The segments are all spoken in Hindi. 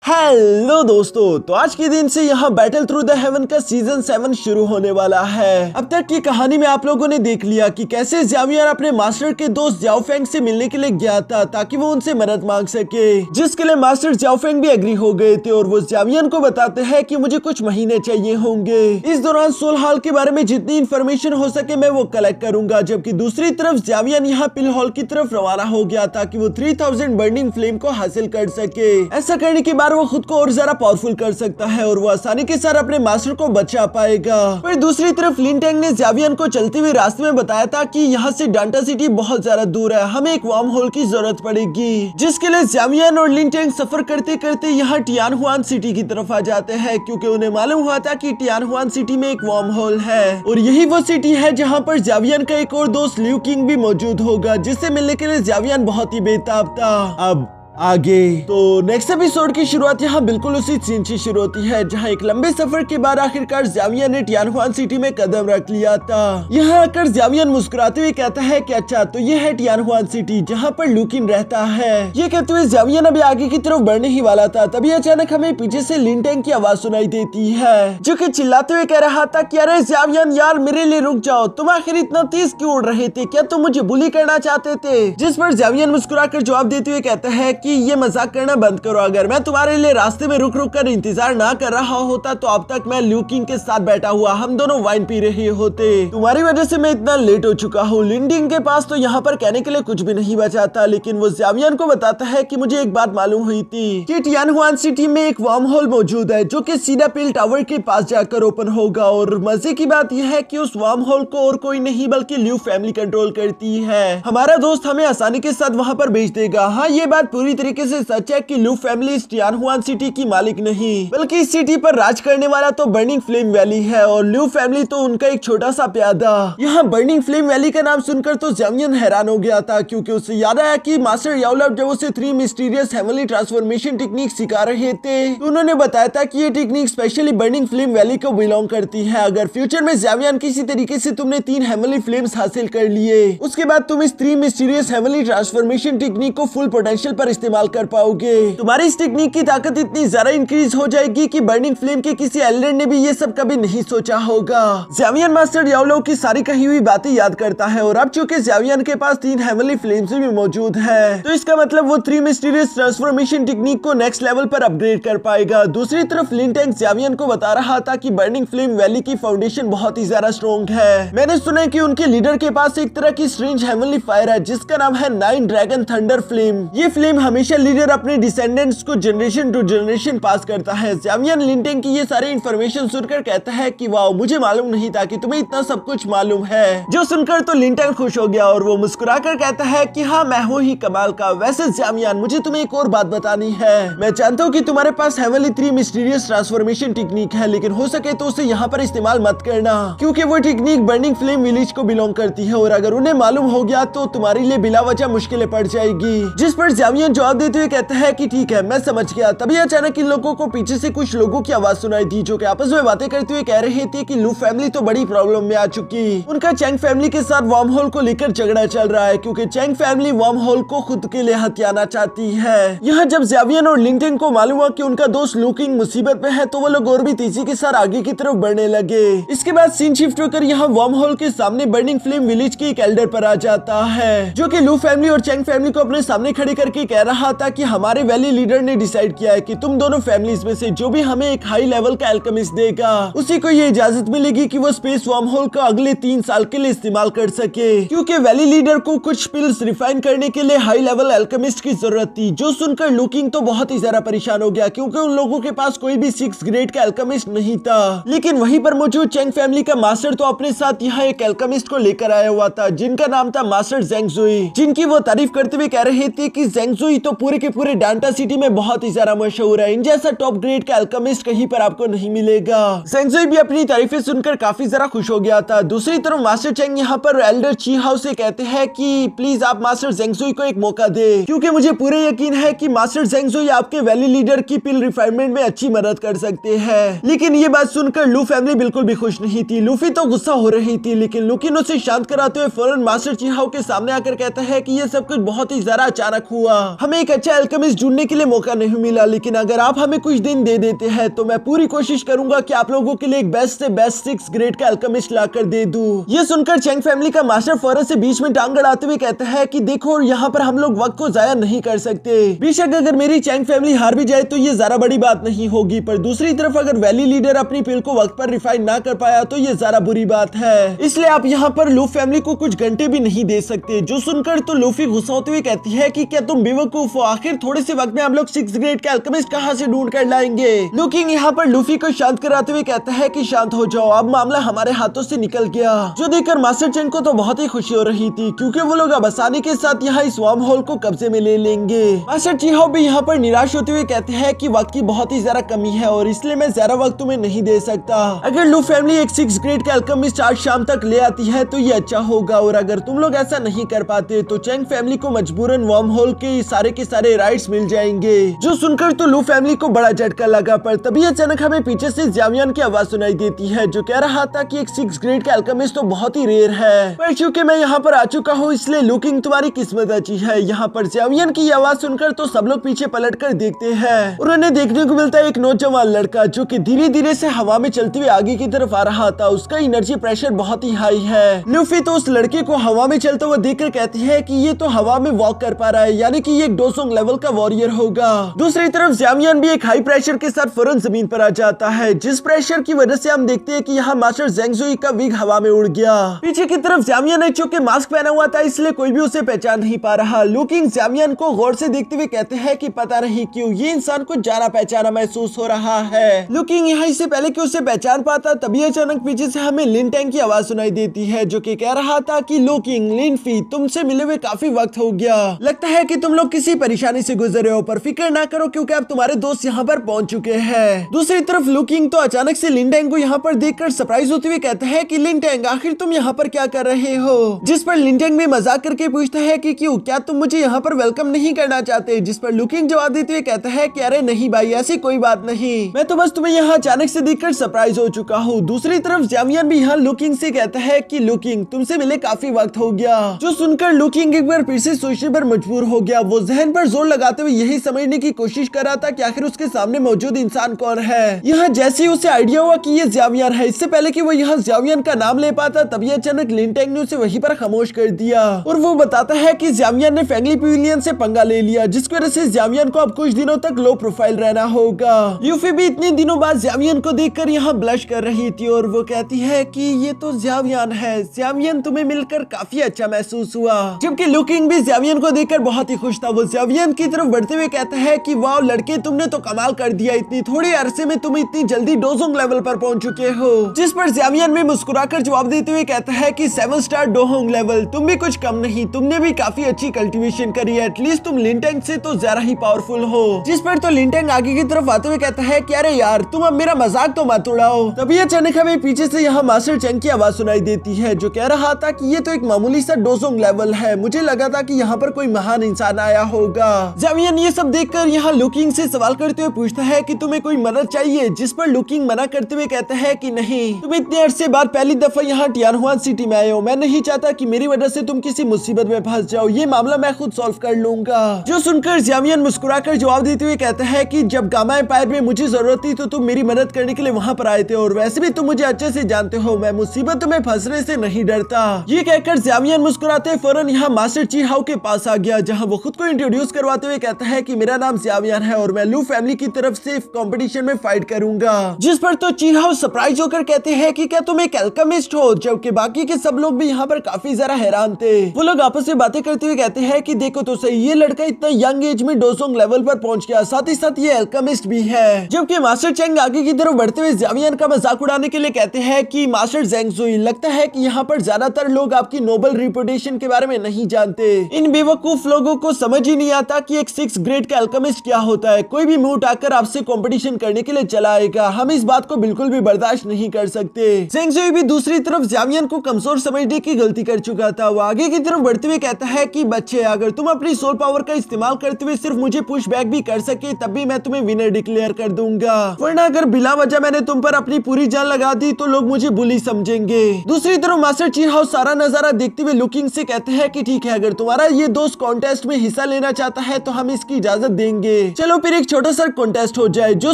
हेलो दोस्तों, तो आज के दिन से यहाँ बैटल थ्रू द हेवन का सीजन 7 शुरू होने वाला है। अब तक की कहानी में आप लोगों ने देख लिया कि कैसे ज़्यावियर अपने मास्टर के दोस्त जाओ फेंग से मिलने के लिए गया था ताकि वो उनसे मदद मांग सके, जिसके लिए मास्टर जाओ फेंग भी एग्री हो गए थे और वो ज़्यावियर को बताते हैं कि मुझे कुछ महीने चाहिए होंगे। इस दौरान सोल हॉल के बारे में जितनी इन्फॉर्मेशन हो सके मैं वो कलेक्ट करूंगा, जबकि दूसरी तरफ ज़्यावियर यहाँ पिल हॉल की तरफ रवाना हो गया ताकि वो 3000 बर्निंग फ्लेम को हासिल कर सके। ऐसा करने के बाद वो खुद को और ज्यादा पावरफुल कर सकता है और वो आसानी के साथ अपने मास्टर को बचा पाएगा। पर दूसरी तरफ लिन टैंग ने ज़्यावियर को चलते हुए रास्ते में बताया था कि यहाँ से डांटा सिटी बहुत ज्यादा दूर है, हमें एक वार्म होल की जरूरत पड़ेगी, जिसके लिए ज़्यावियर और लिन टैंग सफर करते करते यहाँ टियानहुआन सिटी की तरफ आ जाते हैं, क्योंकि उन्हें मालूम हुआ था कि टियानहुआन सिटी में एक वार्म होल है और यही वो सिटी है जहाँ पर ज़्यावियर का एक और दोस्त लिu किंग भी मौजूद होगा, जिससे मिलने के लिए ज़्यावियर बहुत ही बेताब था। अब आगे तो नेक्स्ट एपिसोड की शुरुआत यहाँ बिल्कुल उसी सीन से शुरू होती है जहाँ एक लंबे सफर के बाद आखिरकार ज़्यावियर ने टियानहुआन सिटी में कदम रख लिया था। यहाँ आकर ज़्यावियर मुस्कुराते हुए कहता है कि अच्छा तो ये है टियानहुआन सिटी जहाँ पर लिu किंग रहता है। ये कहते हुए ज़्यावियर अभी आगे की तरफ बढ़ने ही वाला था, तभी अचानक हमें पीछे से लिन टैंग की आवाज सुनाई देती है, जो कि चिल्लाते हुए कह रहा था कि अरे ज़्यावियर यार मेरे लिए रुक जाओ, तुम आखिर इतना तेज क्यों उड़ रहे थे, क्या तुम मुझे बुली करना चाहते थे। जिस पर ज़्यावियर मुस्कुराकर जवाब देते हुए कहता है कि ये मजाक करना बंद करो, अगर मैं तुम्हारे लिए रास्ते में रुक रुक कर इंतजार ना कर रहा होता तो अब तक मैं लिu किंग के साथ बैठा हुआ हम दोनों वाइन पी रहे होते। तुम्हारी वजह से मैं इतना लेट हो चुका हूँ। लिन टैंग के पास तो यहाँ पर कहने के लिए कुछ भी नहीं बचा था, लेकिन वो ज़्यावियर को बताता है कि मुझे एक बात मालूम हुई थी कि टियानहुआन सिटी में एक वार्म होल मौजूद है जो कि सीधा पिल टावर के पास जाकर ओपन होगा, और मजे की बात यह है कि उस वार्म होल को और कोई नहीं बल्कि लिu फैमिली कंट्रोल करती है। हमारा दोस्त हमें आसानी के साथ वहाँ पर भेज देगा। हाँ, ये बात पूरी तरीके से सच है कि लिu फैमिली इस टियानहुआन सिटी की मालिक नहीं बल्कि इस सिटी पर राज करने वाला तो बर्निंग फ्लेम वैली है और लिu फैमिली तो उनका एक छोटा सा प्यादा। यहाँ बर्निंग फ्लेम वैली का नाम सुनकर तो ज़्यावियर हैरान हो गया था, क्योंकि उसे याद आया कि मास्टर याओलॉफ जब उसे 3 मिस्टीरियस हेवनली ट्रांसफॉर्मेशन टेक्निक सिखा रहे थे तो उन्होंने बताया था कि ये technique specially burning flame valley को बिलोंग करती है। अगर फ्यूचर में ज़्यावियर किसी तरीके से तुमने 3 हेवनली फ्लेम्स हासिल कर लिए, उसके बाद तुम इस 3 मिस्टीरियस हेवनली ट्रांसफॉर्मेशन टेक्निक को फुल पोटेंशियल पर इस्तेमाल कर पाओगे। तुम्हारी इस टेक्निक की ताकत इतनी ज्यादा इंक्रीज हो जाएगी कि बर्निंग फ्लेम के किसी एल्डर ने भी ये सब कभी नहीं सोचा होगा। ज़्यावियर मास्टर याओलॉफ की सारी कही हुई बातें याद करता है और अब चूंकि ज़्यावियर के पास 3 हेवनली फ्लेम्स भी मौजूद है तो इसका मतलब वो 3 मिस्टीरियस ट्रांसफॉर्मेशन टेक्निक को नेक्स्ट लेवल पर अपग्रेड कर पाएगा। दूसरी तरफ लिन टैंग ज़्यावियर को बता रहा था कि बर्निंग फ्लेम वैली की फाउंडेशन बहुत ही ज्यादा स्ट्रॉन्ग है। मैंने सुना है कि उनके लीडर के पास एक तरह की स्ट्रेंज हेवनली फायर है जिसका नाम है 9 ड्रैगन थंडर फ्लेम। ये फ्लेम हमेशा लीडर अपने डिसेंडेंट्स को जनरेशन टू जनरेशन पास करता है। ज़्यावियर लिन टैंग की ये सारी इन्फॉर्मेशन सुनकर कहता है कि वाओ, मुझे मालूम नहीं था कि तुम्हें इतना सब कुछ मालूम है। जो सुनकर तो लिन टैंग खुश हो गया और वो मुस्कुराकर कहता है कि हाँ, मैं हूँ ही कमाल का। वैसे ज़्यावियर, मुझे तुम्हें एक और बात बतानी है। मैं जानता हूँ कि तुम्हारे पास हेवनली 3 मिस्टीरियस ट्रांसफॉर्मेशन टेक्निक है, लेकिन हो सके तो उसे यहाँ पर इस्तेमाल मत करना, क्योंकि वो टेक्निक बर्निंग फ्लेम विलेज को बिलोंग करती है और अगर उन्हें मालूम हो गया तो तुम्हारे लिए बिला वजह मुश्किलें पड़ जाएगी। जिस पर ज़्यावियर जवाब देते हुए कहता है कि ठीक है, मैं समझ गया। तभी अचानक इन लोगों को पीछे से कुछ लोगों की आवाज सुनाई दी जो कि आपस में बातें करते हुए कह रहे थे कि लिu फैमिली तो बड़ी प्रॉब्लम में आ चुकी। उनका चैंग फैमिली के साथ वार्म होल को लेकर झगड़ा चल रहा है, क्योंकि चैंग फैमिली वार्म होल को खुद के लिए हथियाना चाहती है। यहाँ जब ज़्यावियर और लिन टैंग को मालूम हुआ कि उनका दोस्त लिu किंग मुसीबत में है तो वो लोग और भी तेजी के साथ आगे की तरफ बढ़ने लगे। इसके बाद सीन शिफ्ट होकर यहाँ वार्म होल के सामने बर्निंग फ्लेम विलेज के एक एल्डर पर आ जाता है, जो कि लिu फैमिली और चैंग फैमिली को अपने सामने खड़े करके कह रहा था कि हमारे वैली लीडर ने डिसाइड किया है कि तुम दोनों फैमिलीज में से जो भी हमें एक हाई लेवल का एल्केमिस्ट देगा उसी को ये इजाजत मिलेगी कि वो स्पेस वार्म होल को अगले 3 साल के लिए इस्तेमाल कर सके, क्योंकि वैली लीडर को कुछ पिल्स रिफाइन करने के लिए हाई लेवल एल्केमिस्ट की जरूरत थी। जो सुनकर लिu किंग तो बहुत ही ज्यादा परेशान हो गया, क्योंकि उन लोगों के पास कोई भी 6 ग्रेड का एल्केमिस्ट नहीं था। लेकिन वहीं पर मौजूद चैंग फैमिली का मास्टर तो अपने साथ यहाँ एक एल्केमिस्ट को लेकर आया हुआ था जिनका नाम था मास्टर ज़ेंग जुई, जिनकी वो तारीफ करते हुए कह रहे थे कि ज़ेंग जुई तो पूरे के पूरे डांटा सिटी में बहुत ही ज्यादा मशहूर है। इन जैसा टॉप ग्रेड का एल्केमिस्ट कहीं पर आपको नहीं मिलेगा। ज़ेंग जुई भी अपनी तारीफें सुनकर काफी ज्यादा खुश हो गया था। दूसरी तरफ मास्टर चैंग यहाँ पर एल्डर ची हाउ से कहते हैं कि प्लीज आप मास्टर ज़ेंग जुई को एक मौका दे, क्योंकि मुझे पूरे यकीन है कि मास्टर ज़ेंग जुई आपके वैली लीडर की पिल रिफाइनमेंट में अच्छी मदद कर सकते हैं। लेकिन ये बात सुनकर लिu फैमिली बिल्कुल भी खुश नहीं थी। लूफी तो गुस्सा हो रही थी, लेकिन लुकिन उसे शांत कराते हुए फौरन मास्टर ची हाउ के सामने आकर कहता है कि ये सब कुछ बहुत ही ज्यादा अचानक हुआ। हमें एक अच्छा अल्केमिस्ट ढूंढने के लिए मौका नहीं मिला, लेकिन अगर आप हमें कुछ दिन दे देते हैं तो मैं पूरी कोशिश करूंगा कि आप लोगों के लिए एक बेस्ट से बेस्ट 6 ग्रेड का अल्केमिस्ट लाकर दे दूं। ये सुनकर चैंग फैमिली का मास्टर फौरन से बीच में टांग अड़ाते हुए कहता है कि देखो यहाँ पर हम लोग वक्त को जाया नहीं कर सकते। बेशक अगर मेरी चैंग फैमिली हार भी जाए तो ये ज्यादा बड़ी बात नहीं होगी, पर दूसरी तरफ अगर वैली लीडर अपनी पिल को वक्त पर रिफाइन ना कर पाया तो ये ज्यादा बुरी बात है। इसलिए आप यहाँ पर लू फैमिली को कुछ घंटे भी नहीं दे सकते। जो सुनकर तो लूफी गुस्सा होते हुए कहती है कि क्या तुम बेवकूफ हो, आखिर थोड़े से वक्त में हम लोग 6 ग्रेड के अल्केमिस्ट कहाँ से ढूंढ कर लाएंगे। लू किंग यहाँ पर लूफी को शांत कराते हुए कहता है कि शांत हो जाओ, अब मामला हमारे हाथों से निकल गया। जो देखकर मास्टर चेंग को तो बहुत ही खुशी हो रही थी, क्योंकि वो लोग अब आसानी के साथ यहाँ इस वार्म होल को कब्जे में ले लेंगे। मास्टर चीहाओ भी यहाँ पर निराश होते हुए कहते हैं कि वक्त की बहुत ही ज्यादा कमी है और इसलिए मैं ज्यादा वक्त तुम्हें नहीं दे सकता। अगर लू फैमिली एक 6 ग्रेड के अल्केमिस्ट आज शाम तक ले आती है तो ये अच्छा होगा, और अगर तुम लोग ऐसा नहीं कर पाते तो चेंग फैमिली को मजबूरन वार्म होल के सारे राइट्स मिल जाएंगे। जो सुनकर तो लू फैमिली को बड़ा झटका लगा, पर तभी अचानक हमें पीछे से ज़्यामियन की आवाज सुनाई देती है, जो कह रहा था कि एक 6 ग्रेड के अल्केमिस्ट तो बहुत ही रेयर है, पर क्योंकि मैं यहाँ पर आ चुका हूँ इसलिए लू किंग तुम्हारी किस्मत अच्छी है। यहाँ पर ज़्यामियन की आवाज सुनकर तो सब लोग पीछे पलट कर देखते हैं और उन्हें देखने को मिलता है एक नौजवान लड़का जो कि धीरे धीरे से हवा में चलते हुए आगे की तरफ आ रहा था। उसका एनर्जी प्रेशर बहुत ही हाई है। लूफी तो उस लड़के को हवा में चलते हुए देखकर कहती है कि ये तो हवा में वॉक कर पा रहा है, यानी कि ये एक डोसोंग लेवल का वॉरियर होगा। दूसरी तरफ ज़्यामियन भी एक हाई प्रेशर के साथ फौरन जमीन पर आ जाता है, जिस प्रेशर की वजह से हम देखते हैं कि यहाँ मास्टर ज़ेंगजुई का विग हवा में उड़ गया। पीछे की तरफ ज़्यामियन ने चूंकि मास्क पहना हुआ था इसलिए कोई भी उसे पहचान नहीं पा रहा। लू किंग ज़्यामियन को गौर से देखते हुए कहते हैं कि पता नहीं क्यों ये इंसान को जाना पहचाना महसूस हो रहा है। लू किंग यहाँ इससे पहले कि उसे पहचान पाता तभी अचानक पीछे से हमें लिन टैंग की आवाज सुनाई देती है, जो कि कह रहा था कि लू किंग, लिनफी, तुमसे मिले हुए काफी वक्त हो गया। लगता है कि तुम लोग किसी परेशानी से गुजरे हो, पर फिक्र ना करो क्योंकि अब तुम्हारे दोस्त यहाँ पर पहुंच चुके हैं। दूसरी तरफ लू किंग तो अचानक से लिन टैंग को यहाँ पर देखकर सरप्राइज होते हुए कहता है कि लिन टैंग, आखिर तुम यहाँ पर क्या कर रहे हो। जिस पर लिन टैंग भी मजाक करके पूछता है कि क्यों, क्या तुम मुझे यहाँ पर वेलकम नहीं करना चाहते। जिस पर लू किंग जवाब देते हुए कहता है कि अरे नहीं भाई, ऐसी कोई बात नहीं, मैं तो बस तुम्हें यहाँ अचानक से देखकर सरप्राइज हो चुका हूँ। दूसरी तरफ ज़्यामियन भी यहाँ लू किंग से कहता है कि लू किंग, तुमसे मिले काफी वक्त हो गया। जो सुनकर लू किंग एक बार फिर से सोचने पर मजबूर हो गया। वो जहन पर जोर लगाते हुए यही समझने की कोशिश कर रहा था कि आखिर उसके सामने मौजूद इंसान कौन है। यहाँ जैसे ही उसे आइडिया हुआ कि ये ज़्यामियन है, इससे पहले कि वो यहाँ ज़्यामियन का नाम ले पाता तभी अचानक लिन टैंग ने उसे वहीं पर खामोश कर दिया और वो बताता है कि ज़्यामियन ने फैंगली पवेलियन से पंगा ले लिया, जिसकी वजह से ज़्यामियन को अब कुछ दिनों तक लो प्रोफाइल रहना होगा। यूफी भी इतने दिनों बाद ज़्यामियन को देखकर यहाँ ब्लश कर रही थी और वो कहती है कि ये तो ज़्यामियन है। ज़्यामियन, तुम्हें मिलकर काफी अच्छा महसूस हुआ। जबकि लू किंग भी ज़्यामियन को देखकर बहुत ही खुश था। वो ज़्यामियन की तरफ बढ़ते हुए कहता है कि वाह लड़के, तुमने तो कमाल कर दिया, इतनी थोड़ी अरसे में तुम इतनी जल्दी डोजोंग लेवल पर पहुंच चुके हो। जिस पर ज़्यामियन भी मुस्कुराकर जवाब देते हुए कहता है कि 7 स्टार डोहोंग लेवल, तुम भी कुछ कम नहीं, तुमने भी काफी अच्छी कल्टीवेशन करी है, एटलीस्ट तुम लिन टैंग से तो ज्यादा ही पावरफुल हो। जिस पर तो लिन टैंग आगे की तरफ आते हुए कहता है कि अरे यार, तुम अब मेरा मजाक तो मत उड़ाओ। तभी अचानक हमें पीछे से यहाँ मास्टर चेंग की आवाज सुनाई देती है, जो कह रहा था कि ये तो एक मामूली सा डोजोंग लेवल है, मुझे लगा था कि यहाँ पर कोई महान इंसान आया होगा। ज़्यामियन ये सब देखकर यहाँ लू किंग से सवाल करते हुए पूछता है कि तुम्हें कोई मदद चाहिए। जिस पर लू किंग मना करते हुए कहता है कि नहीं, तुम इतने अरसे बाद पहली दफा यहाँ टियानहुआन सिटी में आए हो, मैं नहीं चाहता कि मेरी वजह से तुम किसी मुसीबत में फंस जाओ, ये मामला मैं खुद सॉल्व कर लूंगा। जो सुनकर ज़्यामियन मुस्कुराकर जवाब देते हुए कहता है कि जब गामा एम्पायर में मुझे जरूरत थी तो तुम मेरी मदद करने के लिए वहाँ पर आए थे, और वैसे भी तुम मुझे अच्छे से जानते हो, मैं मुसीबतों में फंसने से नहीं डरता। ये कहकर ज़्यामियन मुस्कुराते फौरन यहाँ मास्टर चीहाओ के पास आ गया, जहाँ वो खुद को इंट्रोड्यूस करवाते हुए कहता है कि मेरा नाम ज़्यामियन है और मैं लू फैमिली की तरफ से कंपटीशन में फाइट करूंगा। जिस पर तो चीहाओ सरप्राइज होकर कहते हैं कि क्या तुम एक अल्केमिस्ट हो, जबकि बाकी के सब लोग भी यहाँ पर काफी ज्यादा हैरान थे। वो लोग आपस में बातें करते हुए कहते हैं कि देखो तो सही, ये लड़का इतना यंग एज में डोसोंग लेवल पर पहुंच गया, साथ ही साथ ये अल्केमिस्ट भी है। जबकि मास्टर चेंग आगे की तरफ बढ़ते हुए ज़्यामियन का मजाक उड़ाने के लिए कहते हैं कि मास्टर ज़ेंगजुई, लगता है कि यहाँ पर ज्यादातर लोग आपकी नोबल रिपुटेशन के बारे में नहीं जानते। इन बेवकूफ लोगों को समझ ही नहीं आता कि एक 6 ग्रेड का अल्केमिस्ट क्या होता है। कोई भी मुंह उठाकर आपसे कंपटीशन करने के लिए चला आएगा, हम इस बात को बिल्कुल भी बर्दाश्त नहीं कर सकते। ज़ेंगजुई भी दूसरी तरफ ज़्यामियन को कमजोर समझने की गलती कर चुका था। वो आगे की तरफ बढ़ते हुए कहता है कि बच्चे, अगर तुम अपनी सोल पावर का इस्तेमाल करते हुए सिर्फ मुझे पुश बैक भी कर सके तब भी मैं तुम्हें विनर डिक्लेयर कर दूंगा, वरना अगर बिला वजह मैंने तुम पर अपनी पूरी जान लगा दी तो लोग मुझे बुली समझेंगे। दूसरी तरफ मास्टर चीहाओ सारा नजारा देखते हुए लू किंग से कहते हैं कि ठीक है, अगर तुम्हारा ये दोस्त कॉन्टेस्ट में हिस्सा लेना चाहता है तो हम इसकी इजाजत देंगे। चलो फिर एक छोटा सा कॉन्टेस्ट हो जाए। जो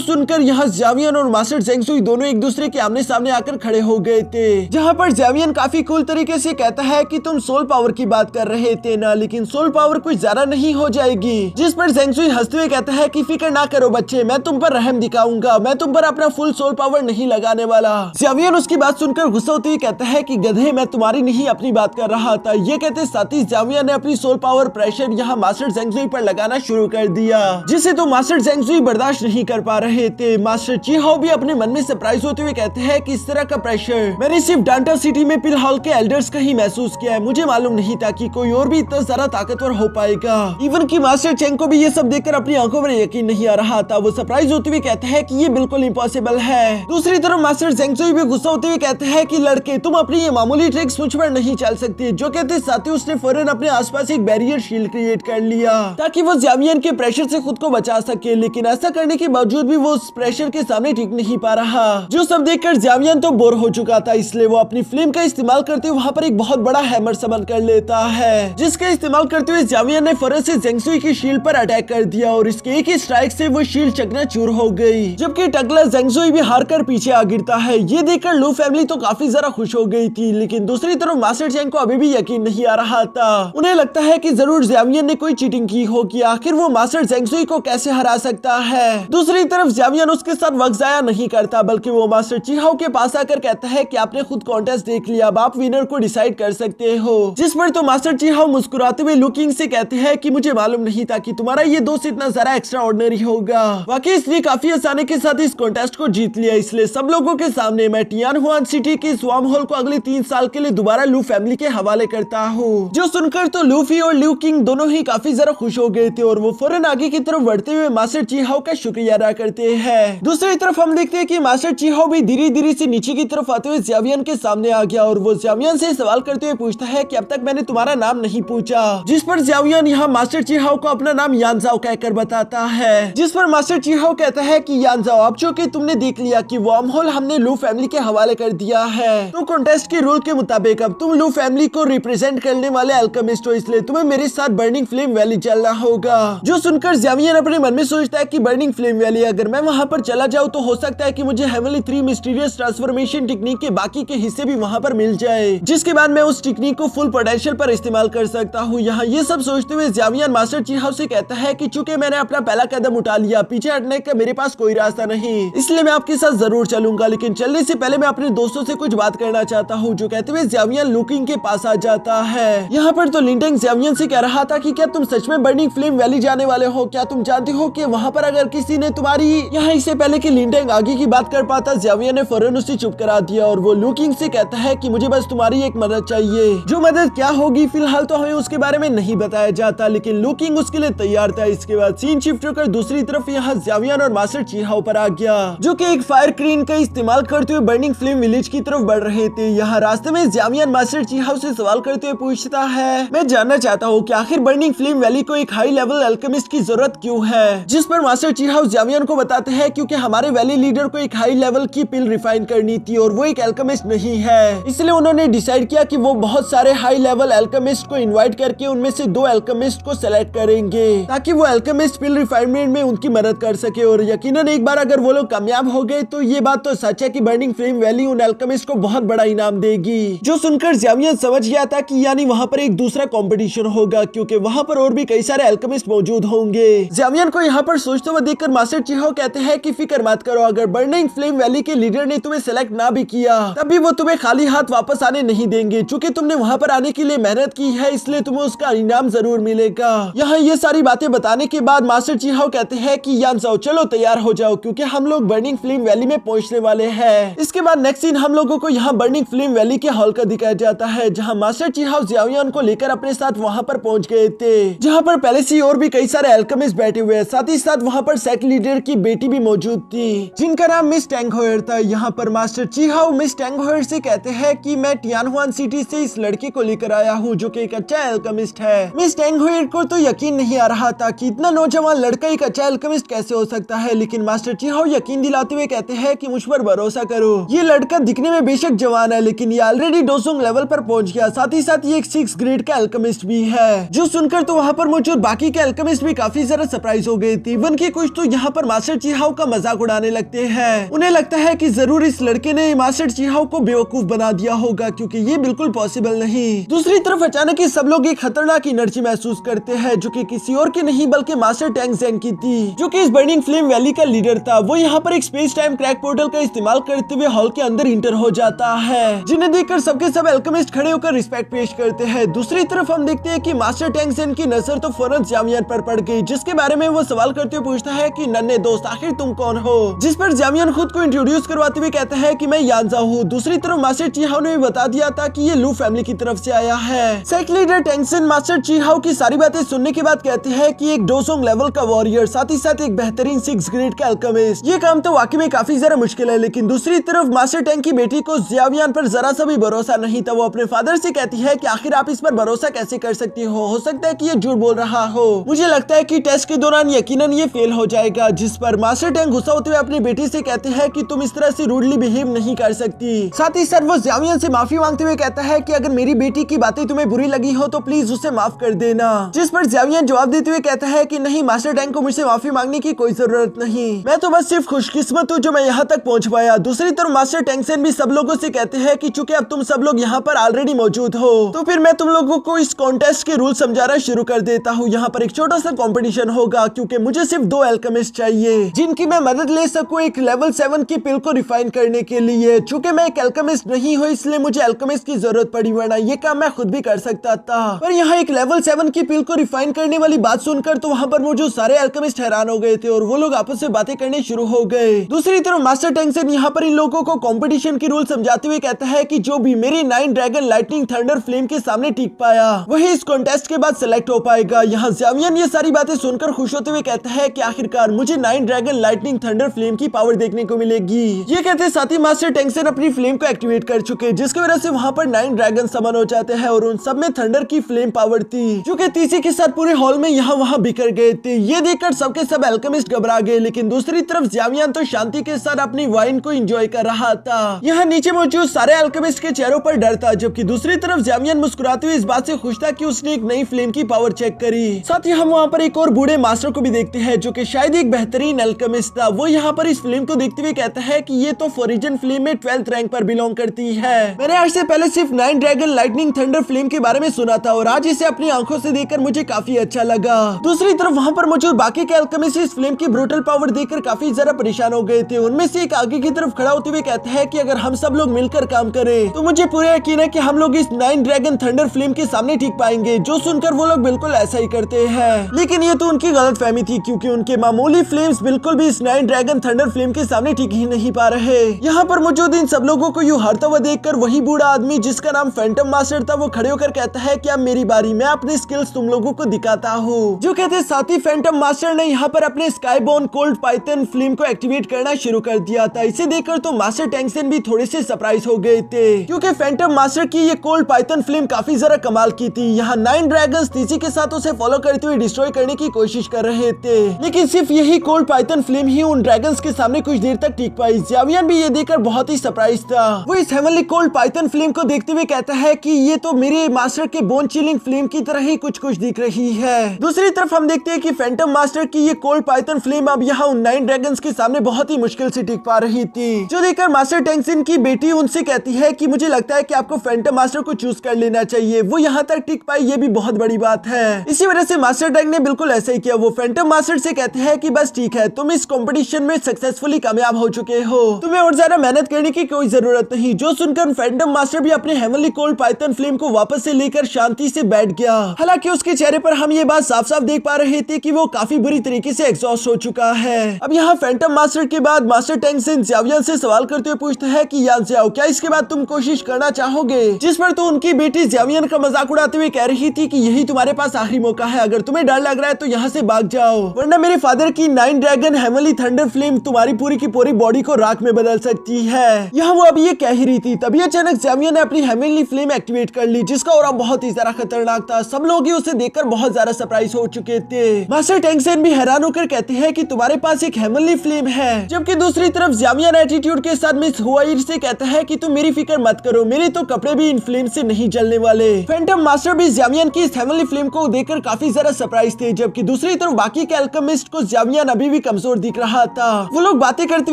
सुनकर यहाँ जावियन और मास्टर जेंगसुई दोनों एक दूसरे के आमने सामने आकर खड़े हो गए थे, जहाँ पर जावियन काफी कूल तरीके से कहता है कि तुम सोल पावर की बात कर रहे थे ना, लेकिन सोल पावर कुछ ज्यादा नहीं हो जाएगी। जिस पर जेंगसुई हंसते हुए कहता है कि फिक्र ना करो बच्चे, मैं तुम पर रहम दिखाऊंगा, मैं तुम पर अपना फुल सोल पावर नहीं लगाने वाला। जावियन उसकी बात सुनकर गुस्सा होते हुए कहता है कि गधे, मैं तुम्हारी नहीं अपनी बात कर रहा था। ये कहते साथ ही जावियन ने अपनी सोल पावर प्रेशर यहाँ मास्टर जेंगसुई पर लगाना शुरू कर दिया, जिसे तो मास्टर जेंगसुई बर्दाश्त नहीं कर पा रहे थे। मास्टर चीहाओ भी अपने मन में सरप्राइज होते हुए कहते हैं कि इस तरह का प्रेशर मैंने सिर्फ डांटा सिटी में फिलहाल के एल्डर्स का ही महसूस किया है। मुझे मालूम नहीं था कि कोई और भी इतना ज्यादा ताकतवर हो पाएगा। इवन कि मास्टर चेंग को भी ये सब देखकर अपनी आंखों पर यकीन नहीं आ रहा था। वो सरप्राइज होते हुए कहते हैं कि ये बिल्कुल इम्पॉसिबल है। दूसरी तरफ मास्टर जेंगसुई भी गुस्सा होते हुए कहते हैं कि लड़के, तुम अपनी ये मामूली ट्रिक्स मुझ पर नहीं चल सकते। जो कहते साथ ही उसने फौरन अपने आसपास एक बैरियर शील्ड क्रिएट कर लिया ताकि वो जावियन के प्रेशर से खुद को बचा सके, लेकिन ऐसा करने के बावजूद भी वो उस प्रेशर के सामने टिक नहीं पा रहा। जो सब देखकर जावियन तो बोर हो चुका था, इसलिए वो अपनी फ्लेम का इस्तेमाल करते हुए वहाँ पर एक बहुत बड़ा हैमर समन कर लेता है, जिसका इस्तेमाल करते हुए जावियन ने फौरन से जेंगसुई की शील्ड पर अटैक कर दिया और इसके एक ही स्ट्राइक से वो शील्ड चकनाचूर हो गई। जबकि टकला जेंगसुई भी हार कर पीछे आ गिरता है। ये देखकर लू फैमिली तो काफी ज्यादा खुश हो गई थी, लेकिन दूसरी तरफ मास्टर चेंग को अभी भी यकीन नहीं आ रहा था। उन्हें लगता है कि जरूर जावियन ने कोई चीटिंग की होगी, आखिर वो मास्टर जेंगसुई को कैसे हरा सकता है। दूसरी तरफ जावियन उसके साथ वक्त जाया नहीं करता, बल्कि वो मास्टर चीहाओ के पास आकर कहता है कि आपने खुद कॉन्टेस्ट देख लिया, अब आप विनर को डिसाइड कर सकते हो। जिस पर तो मास्टर चीहाओ मुस्कुराते हुए लू किंग से कहते हैं कि मुझे मालूम नहीं था कि तुम्हारा ये दोस्त इतना ज्यादा एक्स्ट्रा ऑर्डिनरी होगा। वाकई इसने काफी आसानी के साथ इस कॉन्टेस्ट को जीत लिया, इसलिए सब लोगों के सामने मैं टियानहुआन सिटी के स्वाम हॉल को अगले 3 साल के लिए दोबारा लू फैमिली के हवाले करता हूँ। जो सुनकर तो लूफी और ल्यू किंग दोनों ही काफी ज्यादा खुश हो गए थे और वो फौरन आगे की तरफ बढ़ते हुए मास्टर चीहाओ का शुक्रिया अदा करते हैं। दूसरी तरफ हम देखते हैं कि मास्टर चीहाओ भी धीरे धीरे से नीचे की तरफ आते हुए जावियन के सामने आ गया और वो जावियन से सवाल करते हुए पूछता है कि अब तक मैंने तुम्हारा नाम नहीं पूछा। जिस पर जावियन यहाँ मास्टर चीहाओ को अपना नाम यानजाओ कहकर बताता है, जिस पर मास्टर चीहाओ कहता है कि यानजाओ, अब चूंकि तुमने देख लिया कि वर्म होल हमने लू फैमिली के हवाले कर दिया है, तो कॉन्टेस्ट के रूल के मुताबिक अब तुम लू फैमिली को रिप्रेजेंट करने वाले अल्केमिस्ट हो, इसलिए तुम्हें मेरे साथ बर्निंग फ्लेम वैली चलना होगा। जो सुनकर जावियन अपने मन में सोचता है कि बर्निंग फ्लेम वैली, अगर मैं वहाँ पर चला जाऊँ तो हो सकता है कि मुझे हेवनली 3 मिस्टीरियस ट्रांसफॉर्मेशन टेक्निक के बाकी के हिस्से भी वहाँ पर मिल जाए, जिसके बाद मैं उस टेक्निक को फुल पोटेंशियल पर इस्तेमाल कर सकता हूँ। यहाँ ये सब सोचते हुए जावियन मास्टर चीहाओ से कहता है कि चूंकि मैंने अपना पहला कदम उठा लिया, पीछे हटने का मेरे पास कोई रास्ता नहीं, इसलिए मैं आपके साथ जरूर चलूंगा, लेकिन चलने से पहले मैं अपने दोस्तों से कुछ बात करना चाहता हूँ। जो कहते हुए जावियन लू किंग के पास आ जाता है। यहाँ पर तो लिंटेंग जावियन से कह रहा था कि क्या तुम सच में बर्निंग फ्लेम वैली जाने वाले हो? क्या तुम जानते हो कि वहाँ पर अगर किसी ने तुम्हारी यहाँ इससे पहले कि लिंटेंग आगे की बात कर पाता, जावियन ने फौरन उसे चुप करा दिया और वो लू किंग से कहता है कि मुझे बस तुम्हारी एक मदद चाहिए। जो मदद क्या होगी फिलहाल तो हमें उसके बारे में नहीं बताया जाता, लेकिन लू किंग उसके लिए तैयार था। इसके बाद सीन शिफ्ट होकर दूसरी तरफ यहाँ जावियन और मास्टर चीहाओ पर आ गया, जो कि एक फायर क्रेन का इस्तेमाल करते हुए बर्निंग फ्लेम विलेज की तरफ बढ़ रहे थे। यहाँ रास्ते में जावियन मास्टर चीहाओ से सवाल करते हुए पूछता है, मैं जानना चाहता हूँ कि आखिर बर्निंग फ्लेम वैली को एक हाई लेवल अल्केमिस्ट की जरूरत क्यों है? जिस पर मास्टर चीहाओ जावियन को बताते हैं क्योंकि हमारे वैली लीडर को एक हाई लेवल की पिल रिफाइन करनी थी और वो एक अल्केमिस्ट नहीं है, इसलिए उन्होंने डिसाइड किया कि वो बहुत सारे हाई लेवल अल्केमिस्ट को इनवाइट करके उनमें से 2 अल्केमिस्ट को सेलेक्ट करेंगे ताकि वो अल्केमिस्ट पिल रिफाइनमेंट में उनकी मदद कर सके। और यकीनन एक बार अगर वो लोग कामयाब हो गए तो ये बात तो सच है कि बर्निंग फ्लेम वैली उन अल्केमिस्ट को बहुत बड़ा इनाम देगी। जो सुनकर जावियन समझ गया था कि यानी वहाँ पर एक दूसरा कंपटीशन होगा, क्योंकि वहाँ पर और भी कई सारे अल्केमिस्ट मौजूद होंगे। जावियन को यहाँ पर सोचते हुए देखकर मास्टर चीहाओ कहते हैं कि फिक्र मत करो, अगर बर्निंग फ्लेम वैली के लीडर ने तुम्हें सेलेक्ट ना भी किया तब भी वो तुम्हें खाली हाथ वापस आने नहीं देंगे। चूंकि तुमने वहाँ पर आने के लिए मेहनत की है, इसलिए तुम्हें उसका इनाम जरूर मिलेगा। यहाँ ये सारी बातें बताने के बाद मास्टर चीहाओ कहते हैं कि यानजाओ चलो तैयार हो जाओ, क्योंकि हम लोग बर्निंग फ्लेम वैली में पहुंचने वाले हैं। इसके बाद नेक्स्ट सीन हम लोगों को यहाँ बर्निंग फ्लेम वैली के हॉल का दिखाया जाता है, जहाँ मास्टर चीहाओ जावियन को लेकर अपने साथ वहाँ पर पहुंच गए थे, जहाँ पर पहले से और भी कई सारे अल्केमिस्ट बैठे हुए हैं। साथ ही साथ वहाँ पर सेक्ट लीडर की बेटी भी मौजूद थी, जिनका नाम मिस टैंगहोयर था। यहाँ पर मास्टर चीहाओ मिस टैंगहोयर से कहते हैं कि मैं टियानहुआन सिटी से इस लड़के को लेकर आया हूँ, जो कि एक अच्छा अल्केमिस्ट है। मिस टैंगहोयर को तो यकीन नहीं आ रहा था कि इतना नौजवान लड़का एक अच्छा अल्केमिस्ट कैसे हो सकता है, लेकिन मास्टर चीहाओ यकीन दिलाते हुए कहते हैं कि मुझ पर भरोसा करो, ये लड़का दिखने में बेशक जवान है, लेकिन ये ऑलरेडी डोसोंग लेवल पर पहुंच गया। साथ ही साथ ये एक 6th ग्रेड का अल्केमिस्ट भी है। जो सुनकर तो वहाँ पर मौजूद बाकी के अल्केमिस्ट भी काफी ज्यादा सरप्राइज हो गए थे। इवन की कुछ तो यहाँ पर मास्टर चीहाओ का मजाक उड़ाने लगते हैं। उन्हें लगता है कि जरूर इस लड़के ने मास्टर चीहाओ को बेवकूफ बना दिया होगा, क्योंकि ये बिल्कुल पॉसिबल नहीं। दूसरी तरफ अचानक ही सब लोग एक खतरनाक एनर्जी महसूस करते हैं, जो कि किसी और की नहीं बल्कि मास्टर टैंक ज़ेन की थी, जो कि इस बर्निंग फ्लेम वैली का लीडर था। वो यहाँ पर एक स्पेस टाइम क्रैक पोर्टल का इस्तेमाल करते हुए हॉल के अंदर इंटर हो जाता है, जिन्हें देखकर सबके सब अल्केमिस्ट खड़े होकर रिस्पेक्ट पेश करते हैं। दूसरी तरफ हम देखते हैं कि मास्टर टैंक ज़ेन की नजर तो फौरन जामियन पर पड़ गई, जिसके बारे में वो सवाल करते हुए पूछता है कि नन्हे दोस्त आखिर तुम कौन हो, जिस पर जामियन खुद को इंट्रोड्यूस करवाते हुए कहता है कि मैं यानजा हूँ। दूसरी तरफ मास्टर चीहाओ ने भी बता दिया था कि ये लू फैमिली की तरफ से आया है। Sect leader tank Zen master Chihao की सारी बातें सुनने के बाद कहते हैं कि एक डोसोंग लेवल का वॉरियर, साथ ही साथ एक बेहतरीन 6 ग्रेड का अल्केमिस्ट, ये काम तो वाकई में काफी ज्यादा मुश्किल है। लेकिन दूसरी तरफ मास्टर टैंक की बेटी को ज़ियावियान पर जरा सा भी भरोसा नहीं था। वो अपने फादर से कहती है कि आखिर आप इस पर भरोसा कैसे कर सकती हो सकता है कि ये झूठ बोल रहा हो, मुझे लगता है कि टेस्ट के दौरान यकीनन ये फेल हो जाएगा। जिस पर मास्टर टैंक गुस्सा होते हुए अपनी बेटी से कहते हैं कि तुम इस तरह से रूडली बिहेव नहीं कर सकती। साथ ही साथ वो ज़ियावियान से माफी मांगते हुए कहता है कि अगर मेरी बेटी की बातें तुम्हें बुरी लगी हो तो प्लीज उसे माफ कर देना। जिस पर ज़ियावियान जवाब देते हुए कहता है कि नहीं मास्टर टैंक को मुझसे माफी मांगने की कोई जरूरत नहीं, मैं तो बस सिर्फ खुशकिस्मत हूँ जो मैं यहाँ तक पहुँच पाया। दूसरी तरफ मास्टर टैंक ज़ेन भी सब लोगों से कहते हैं कि चूंकि अब तुम सब लोग यहाँ पर ऑलरेडी मौजूद हो तो फिर मैं तुम लोगों को इस कॉन्टेस्ट के रूल समझाना शुरू कर देता हूँ। यहाँ पर एक छोटा सा कंपटीशन होगा, क्योंकि मुझे सिर्फ 2 अल्केमिस्ट चाहिए जिनकी मैं मदद ले सकूँ एक लेवल 7 की पिल को रिफाइन करने के लिए। चूंकि मैं एक अल्केमिस्ट नहीं हूँ इसलिए मुझे अल्केमिस्ट की जरूरत पड़ी, वरना ये काम मैं खुद भी कर सकता था। पर यहाँ एक लेवल 7 की पिल को रिफाइन करने वाली बात सुनकर तो वहाँ पर मौजूद सारे अल्केमिस्ट हैरान हो गए थे और वो लोग आपस में बातें करने शुरू हो गए। दूसरी तरफ मास्टर टैंक ज़ेन यहाँ पर इन लोगों को कंपटीशन की रूल समझाते हुए कहता है कि जो भी मेरी 9 ड्रैगन लाइटनिंग थंडर फ्लेम के सामने टिक पाया वही इस कॉन्टेस्ट के बाद सिलेक्ट हो पाएगा। यहाँ ज़ियावियान ये सारी बातें सुनकर खुश होते हुए कहता है कि आखिरकार मुझे 9 ड्रैगन लाइटनिंग थंडर फ्लेम की पावर देखने को मिलेगी। ये कहते साथ ही मास्टर टैंक ज़ेन अपनी फ्लेम को एक्टिवेट कर चुके, जिसकी वजह से वहाँ पर 9 ड्रैगन समन हो जाते हैं और उन सब में थंडर की फ्लेम पावर थी, जो कि तीसरी के साथ पूरे हॉल में यहाँ वहाँ बिखर गए थे। ये देखकर सबके सब अल्केमिस्ट घबरा गए, लेकिन दूसरी तरफ ज़ियावियान तो शांति के साथ अपनी वाइन को एंजॉय कर रहा था। यहाँ नीचे मौजूद सारे अल्केमिस्ट के चेहरों पर डर था, जबकि दूसरी तरफ ज़ियावियान मुस्कुराते हुए इस बात से खुश था कि उसने एक नई फ्लेम की पावर चेक करी। साथ ही हम वहाँ पर एक और बूढ़े मास्टर को भी देखते हैं, जो कि शायद एक बेहतरीन अल्केमिस्ट था। वो यहाँ पर इस फ्लेम को देखते हुए कहता है कि ये तो फोरिजन फ्लेम में 12th रैंक पर बिलोंग करती है। मैंने आज से पहले सिर्फ 9 ड्रैगन लाइटनिंग थंडर फ्लेम के बारे में सुना था और आज इसे अपनी आंखों से देखकर मुझे काफी अच्छा लगा। दूसरी तरफ वहाँ पर मौजूद बाकी के अल्केमिस्ट इस फ्लेम की ब्रूटल पावर देखकर काफी ज्यादा परेशान हो गए थे। उनमें से एक आगे की तरफ खड़ा होते हुए कहता है कि अगर हम सब लोग मिलकर काम करें तो मुझे पूरा यकीन है कि हम लोग इस 9 ड्रैगन थंडर फ्लेम के सामने टिक पाएंगे। जो सुनकर वो लोग बिल्कुल ऐसा ही करते हैं, लेकिन ये तो उनकी गलतफहमी थी, क्योंकि उनके मामूली फ्लेम्स बिल्कुल भी इस 9 ड्रैगन थंडर फ्लेम के सामने टिक ही नहीं पा रहे। यहाँ पर मौजूद इन सब लोगों को यूं हारता हुआ देखकर वही बूढ़ा आदमी जिसका नाम फैंटम मास्टर था वो खड़े होकर कहता है कि अब मेरी बारी, मैं अपने स्किल्स तुम लोगों को दिखाता हूँ। जो कहते साथ ही फैंटम मास्टर ने यहाँ पर अपने स्काईबोर्न कोल्ड पाइथन फ्लेम को एक्टिवेट करना शुरू कर दिया था। इसे देखकर तो मास्टर टैंक ज़ेन भी थोड़े से सरप्राइज हो गए थे, क्योंकि फैंटम मास्टर की ये कोल्ड पाइथन फ्लेम काफी जरा कमाल की थी। यहाँ 9 ड्रैगन्स तेजी के साथ उसे फॉलो करते हुए डिस्ट्रॉय करने की कोशिश कर रहे थे, लेकिन सिर्फ यही कोल्ड पाइथन फ्लेम ही उन ड्रैगन्स के सामने कुछ देर तक टिक पाई। ज़ियावियान भी ये देखकर बहुत ही सरप्राइज था। वो इस हेवनली कोल्ड पाइथन फ्लेम को देखते हुए कहता है कि ये तो मेरे मास्टर के बोन चिलिंग फ्लेम की तरह ही कुछ दिख रही है। दूसरी तरफ हम देखते हैं कि फैंटम मास्टर की ये कोल्ड पाइथन फ्लेम अब यहाँ उन 9 ड्रैगन्स के सामने बहुत ही मुश्किल से टिक पा रही थी, जो देखकर मास्टर टैंक ज़ेन की बेटी उनसे कहती है कि मुझे लगता है कि आपको फैंटम मास्टर को चूज कर लेना चाहिए, वो यहाँ तक टिक पाई ये भी बहुत बड़ी बात है। इसी वजह से मास्टर टैंक ने बिल्कुल ऐसा ही किया। वो फैंटम मास्टर से कहते हैं कि बस ठीक है, तुम इस कंपटीशन में सक्सेसफुली कामयाब हो चुके हो, तुम्हें और ज्यादा मेहनत करने की कोई जरूरत नहीं। जो सुनकर फैंटम मास्टर भी अपने हेवनली कोल्ड पाइथन फ्लेम को वापस से लेकर शांति से बैठ गया। हालांकि उसके चेहरे पर हम ये बात साफ साफ देख पा रहे थे कि वो काफी बुरी तरीके से एग्जॉस्ट हो चुका है। अब यहाँ फैंटम मास्टर के बाद मास्टर टैंक ज़ेन ज़ियावियान से सवाल करते हुए पूछते हैं कि यान ज़ियाओ, क्या इसके बाद तुम कोशिश करना चाहोगे? जिस पर तो उनकी बेटी ज़ियावियान का मजाक उड़ाते हुए कह रही थी कि यही तुम्हारे पास आखिरी मौका है, अगर तुम्हें डर लग रहा है तो यहाँ से भाग जाओ, वरना मेरे फादर की 9 ड्रैगन हेवनली थंडर फ्लेम तुम्हारी पूरी की पूरी बॉडी को राख में बदल सकती है। यहाँ वो अभी ये कह ही रही थी, तभी अचानक ज़ियावियान ने अपनी हेवनली फ्लेम एक्टिवेट कर ली, जिसका ऑरा बहुत ही ज्यादा खतरनाक था। सब लोग ही उसे देखकर बहुत ज्यादा सरप्राइज हो चुके थे। मास्टर टैंक ज़ेन भी हैरान होकर कहते हैं कि तुम्हारे पास एक हेवनली फ्लेम है, जबकि दूसरी तरफ ज़ियावियान एटीट्यूड के साथ मिस हुआई से कहता है कि तुम मेरी फिक्र मत करो, मेरे तो कपड़े भी इन फ्लेम से नहीं जलने वाले। फैंटम मास्टर भी ज़ियावियान की इस हेवनली फ्लेम को को देखकर काफी ज्यादा सरप्राइज थे, जबकि दूसरी तरफ बाकी के अल्केमिस्ट को ज़ावियन अभी भी कमजोर दिख रहा था। वो लोग बातें करते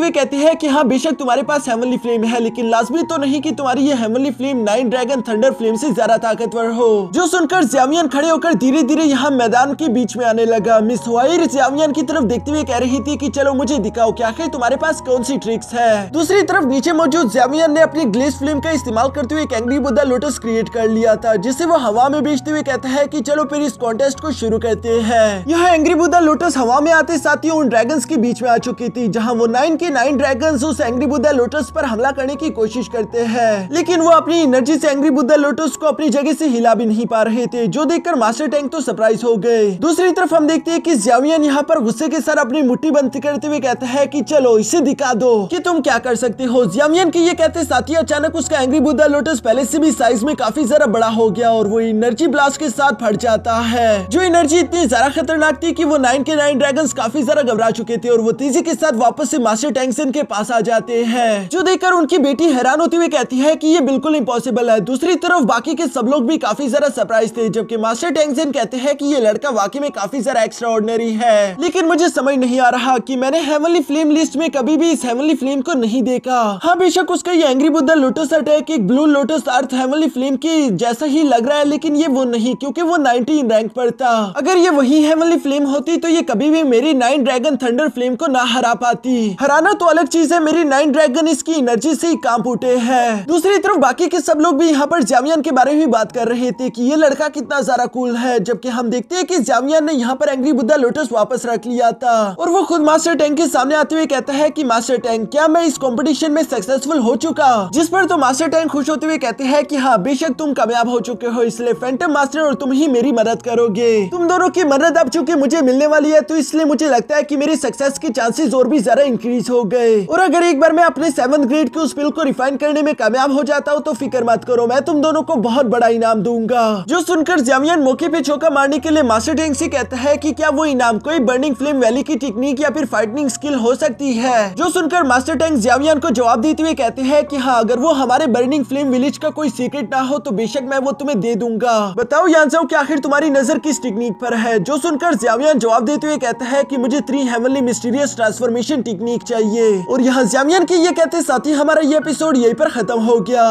हुए कहते हैं कि हाँ बेशक तुम्हारे पास हेवनली फ्लेम है, लेकिन लाजमी तो नहीं कि तुम्हारी ये heavenly flame nine dragon thunder flame से ज्यादा ताकतवर हो। जो सुनकर ज़ावियन खड़े होकर धीरे धीरे यहाँ मैदान के बीच में आने लगा। मिस हुआइर ज़ावियन की तरफ देखते हुए कह रही थी कि चलो मुझे दिखाओ कि आखिर तुम्हारे पास कौन सी ट्रिक्स है। दूसरी तरफ नीचे मौजूद ज़ावियन ने अपनी ग्लेस फ्लेम का इस्तेमाल करते हुए एक एंग्री बुद्धा लोटस क्रिएट कर लिया था, जिसे वो हवा में बेचते हुए कहता है कि चलो फिर इस कॉन्टेस्ट को शुरू करते हैं। यह एंग्री बुद्धा लोटस हवा में आते साथ ही उन ड्रैगन्स के बीच में आ चुकी थी, जहां वो 9 के 9 ड्रैगन्स उस एंग्री बुद्धा लोटस पर हमला करने की कोशिश करते हैं, लेकिन वो अपनी एनर्जी से एंग्री बुद्धा लोटस को अपनी जगह से हिला भी नहीं पा रहे थे, जो देखकर मास्टर टैंक तो सरप्राइज हो गए। दूसरी तरफ हम देखते हैं कि ज़ावियन यहाँ पर गुस्से के साथ अपनी मुट्ठी बंद करते हुए कहता है कि चलो इसे दिखा दो कि तुम क्या कर सकते हो। ज़ावियन के ये कहते साथ ही अचानक उसका एंग्री बुद्धा लोटस पहले से भी साइज में काफी ज्यादा बड़ा हो गया और वो एनर्जी ब्लास्ट के साथ फट जाता है। जो एनर्जी इतनी ज्यादा खतरनाक थी कि वो 9 के 9 ड्रैगन्स काफी ज्यादा घबरा चुके थे और वो तेजी के साथ वापस से मास्टर टैंक्सन के पास आ जाते हैं, जो देखकर उनकी बेटी हैरान होती हुई कहती है कि ये बिल्कुल इम्पॉसिबल है। दूसरी तरफ बाकी के सब लोग भी काफी ज्यादा सरप्राइज थे, जबकि मास्टर टैंक्सन कहते हैं कि ये लड़का वाकई में काफी ज्यादा एक्स्ट्रा ऑर्डिनरी है, लेकिन मुझे समझ नहीं आ रहा कि मैंने हेवनली फ्लेम लिस्ट में कभी भी इस हेवनली फ्लेम को नहीं देखा। हाँ बेशक उसका ये एंग्री बुद्धा लोटस अटैक एक ब्लू लोटस अर्थ हेवनली फ्लेम की जैसा ही लग रहा है, लेकिन ये वो नहीं, क्योंकि वो 19 रैंक पर था। अगर ये वही हेवनली फ्लेम होती तो ये कभी भी मेरी 9 ड्रैगन थंडर फ्लेम को ना हरा पाती। हराना तो अलग चीज है, मेरी 9 ड्रैगन इसकी एनर्जी से ही कांप उठे हैं। दूसरी तरफ बाकी के सब लोग भी यहाँ पर ज़ावियन के बारे में बात कर रहे थे कि ये लड़का कितना ज्यादा कूल है, जबकि हम देखते हैं कि ज़ावियन ने यहाँ पर एंग्री बुद्धा लोटस वापस रख लिया था और वो खुद मास्टर टैंक के सामने आते हुए कहता है कि मास्टर टैंक क्या मैं इस कंपटीशन में सक्सेसफुल हो चुका, जिस पर तो मास्टर टैंक खुश होते हुए कहते हैं कि हाँ बेशक तुम कामयाब हो चुके हो, इसलिए फैंटम मास्टर और तुम ही मेरी मदद करोगे। तुम दोनों की मदद अब चूंकि मुझे मिलने वाली है, तो इसलिए मुझे लगता है कि मेरी सक्सेस के चांसेस और भी ज्यादा इंक्रीज हो गए। और अगर एक बार मैं अपने 7th ग्रेड के उस पिल को रिफाइन करने में कामयाब हो जाता हूँ तो फिक्र मत करो, मैं तुम दोनों को बहुत बड़ा इनाम दूंगा। जो सुनकर ज़ावियन मौके पे चौका मारने के लिए मास्टर टैंक से कहता है कि क्या वो इनाम कोई बर्निंग फ्लेम वैली की टेक्निक या फिर फाइटिंग स्किल हो सकती है। जो सुनकर मास्टर टैंक ज़ावियन को जवाब देते हुए कहते हैं कि हाँ अगर वो हमारे बर्निंग फ्लेम विलेज का कोई सीक्रेट ना हो तो बेशक मैं वो तुम्हें दे दूंगा। बताओ यानज़ो कि आखिर तुम्हारी नजर किस टेक्निक पर है। जो सुनकर ज़ावियन जवाब देते हुए कहता है कि मुझे 3 हेवनली मिस्टीरियस ट्रांसफॉर्मेशन टेक्निक चाहिए। और यहाँ ज़ावियन के ये कहते साथ ही हमारा ये एपिसोड यहीं पर खत्म हो गया।